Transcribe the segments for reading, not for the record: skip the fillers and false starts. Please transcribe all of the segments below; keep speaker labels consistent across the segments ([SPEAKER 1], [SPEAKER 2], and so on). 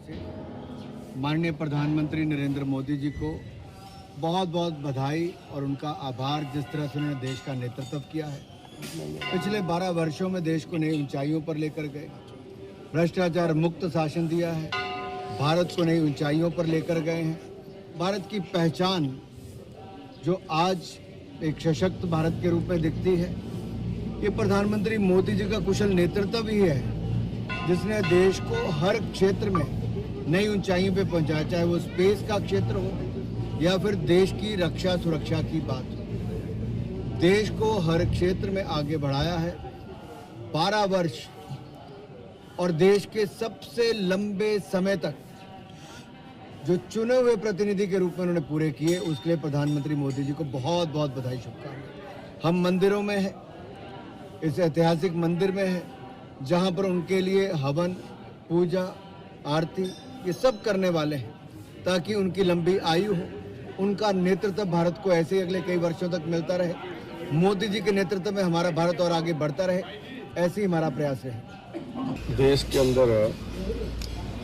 [SPEAKER 1] से माननीय प्रधानमंत्री नरेंद्र मोदी जी को बहुत बहुत बधाई और उनका आभार, जिस तरह से उन्होंने देश का नेतृत्व किया है। पिछले 12 वर्षों में देश को नई ऊंचाइयों पर लेकर गए, भ्रष्टाचार मुक्त शासन दिया है, भारत को नई ऊंचाइयों पर लेकर गए हैं। भारत की पहचान जो आज एक सशक्त भारत के रूप में दिखती है, ये प्रधानमंत्री मोदी जी का कुशल नेतृत्व ही है, जिसने देश को हर क्षेत्र में नई ऊंचाइयों पे पहुंचाया, चाहे वो स्पेस का क्षेत्र हो या फिर देश की रक्षा सुरक्षा की बात हो। देश को हर क्षेत्र में आगे बढ़ाया है। 12 वर्ष और देश के सबसे लंबे समय तक जो चुने हुए प्रतिनिधि के रूप में उन्होंने पूरे किए, उसके लिए प्रधानमंत्री मोदी जी को बहुत बहुत बधाई, शुभकामनाएं। हम मंदिरों में हैं, इस ऐतिहासिक मंदिर में हैं, जहां पर उनके लिए हवन, पूजा, आरती ये सब करने वाले हैं, ताकि उनकी लंबी आयु हो, उनका नेतृत्व भारत को ऐसे ही अगले कई वर्षों तक मिलता रहे, मोदी जी के नेतृत्व में हमारा भारत और आगे बढ़ता रहे, ऐसे ही हमारा प्रयास है।
[SPEAKER 2] देश के अंदर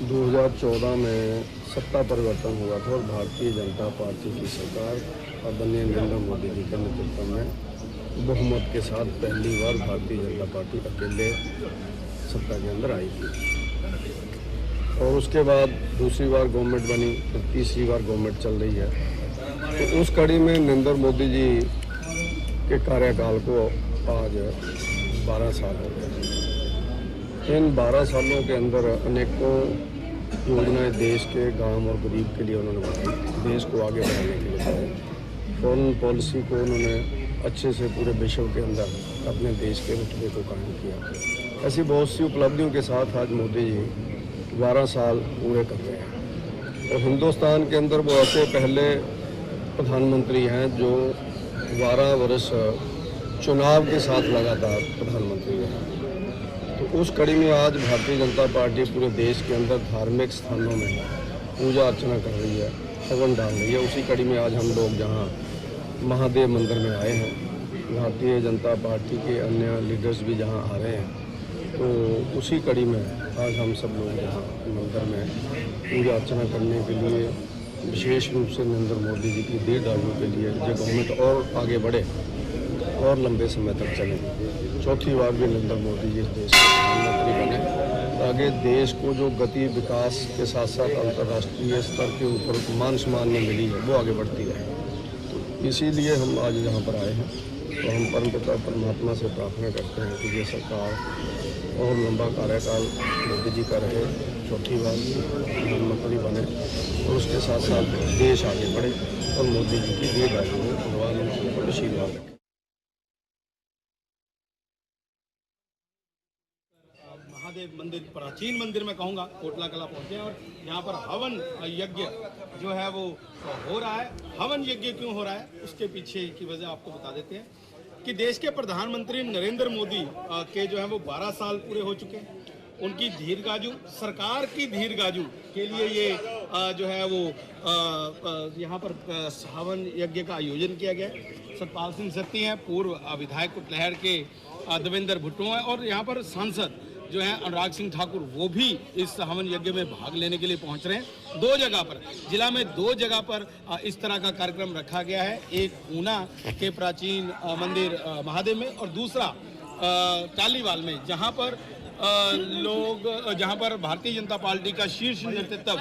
[SPEAKER 2] 2014 में सत्ता परिवर्तन हुआ था और भारतीय जनता पार्टी की सरकार आदरणीय नरेंद्र मोदी जी के नेतृत्व में बहुमत के साथ पहली बार भारतीय जनता पार्टी अकेले सत्ता के अंदर आई थी। और उसके बाद दूसरी बार गवर्नमेंट बनी, फिर तीसरी बार गवर्नमेंट चल रही है। तो उस कड़ी में नरेंद्र मोदी जी के कार्यकाल को आज 12 साल हो गए। इन 12 सालों के अंदर अनेकों योजनाएं देश के गांव और गरीब के लिए उन्होंने बनाई, देश को आगे बढ़ाने के लिए बनाई। फॉरेन पॉलिसी को उन्होंने अच्छे से पूरे विश्व के अंदर अपने देश के रुतबे को कायम किया। ऐसी बहुत सी उपलब्धियों के साथ आज मोदी जी 12 साल पूरे कर रहे हैं। और हिंदुस्तान के अंदर वो ऐसे पहले प्रधानमंत्री हैं जो 12 वर्ष चुनाव के साथ लगातार प्रधानमंत्री रहे। तो उस कड़ी में आज भारतीय जनता पार्टी पूरे देश के अंदर धार्मिक स्थानों में पूजा अर्चना कर रही है, हवन डाल रही है। उसी कड़ी में आज हम लोग जहाँ महादेव मंदिर में आए हैं, भारतीय जनता पार्टी के अन्य लीडर्स भी जहाँ आ रहे हैं, तो उसी कड़ी में आज हम सब लोग यहाँ मंदिर में पूजा अर्चना करने के लिए, विशेष रूप से नरेंद्र मोदी जी की दीर्घायु के लिए, जो गवर्नमेंट और आगे बढ़े और लंबे समय तक चले, चौथी बार भी नरेंद्र मोदी जी इस देश के प्रधानमंत्री बने, ताकि देश को जो गति विकास के साथ साथ अंतर्राष्ट्रीय स्तर के ऊपर मान सम्मान में मिली है वो आगे बढ़ती रहे। तो इसीलिए हम आज यहाँ पर आए हैं। तो हम परमपिता परमात्मा से प्रार्थना करते हैं कि ये सरकार और लंबा कार्यकाल मोदी जी का रहे, चौथी बार प्रधानमंत्री बने और उसके साथ साथ देश आगे बढ़े और मोदी जी की दीर्घायु में भगवान उनके ऊपर आशीर्वाद रखें।
[SPEAKER 3] महादेव मंदिर, प्राचीन मंदिर में कहूँगा, कोटला कला पहुँचे और यहाँ पर हवन यज्ञ जो है वो हो रहा है। हवन यज्ञ क्यों हो रहा है, उसके पीछे की वजह आपको बता देते हैं कि देश के प्रधानमंत्री नरेंद्र मोदी के जो है वो 12 साल पूरे हो चुके हैं। उनकी दीर्घायु, सरकार की दीर्घायु के लिए ये जो है वो यहाँ पर हवन यज्ञ का आयोजन किया गया है। सतपाल सिंह सत्ती हैं, पूर्व विधायक कुटलहर के देवेंद्र भुट्टो हैं और यहाँ पर सांसद जो है अनुराग सिंह ठाकुर, वो भी इस हवन यज्ञ में भाग लेने के लिए पहुंच रहे हैं। 2 जगह पर, जिला में 2 जगह पर इस तरह का कार्यक्रम रखा गया है। एक ऊना के प्राचीन मंदिर महादेव में और दूसरा टालीवाल में, जहां पर जहां पर भारतीय जनता पार्टी का शीर्ष नेतृत्व,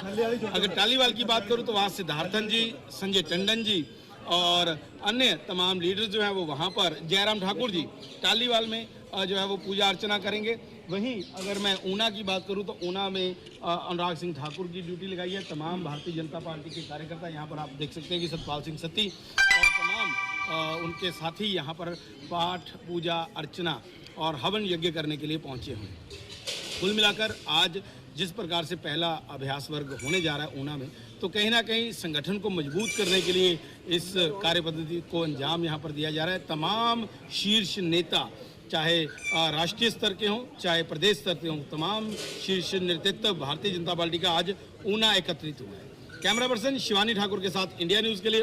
[SPEAKER 3] अगर टालीवाल की बात करूं तो वहां सिद्धार्थन जी, संजय टंडन जी और अन्य तमाम लीडर जो हैं वो वहाँ पर, जयराम ठाकुर जी टालीवाल में जो है वो पूजा अर्चना करेंगे। वहीं अगर मैं ऊना की बात करूं तो ऊना में अनुराग सिंह ठाकुर की ड्यूटी लगाई है। तमाम भारतीय जनता पार्टी के कार्यकर्ता यहाँ पर आप देख सकते हैं कि सतपाल सिंह सत्ती और तमाम उनके साथी यहाँ पर पाठ, पूजा अर्चना और हवन यज्ञ करने के लिए पहुँचे हुए हैं। कुल मिलाकर आज जिस प्रकार से पहला अभ्यास वर्ग होने जा रहा है ऊना में, तो कहीं ना कहीं संगठन को मजबूत करने के लिए इस कार्य पद्धति को अंजाम यहाँ पर दिया जा रहा है। तमाम शीर्ष नेता, चाहे राष्ट्रीय स्तर के हों चाहे प्रदेश स्तर के हों, तमाम शीर्ष नेतृत्व भारतीय जनता पार्टी का आज ऊना एकत्रित हुआ है। कैमरा पर्सन शिवानी ठाकुर के साथ इंडिया न्यूज़ के लिए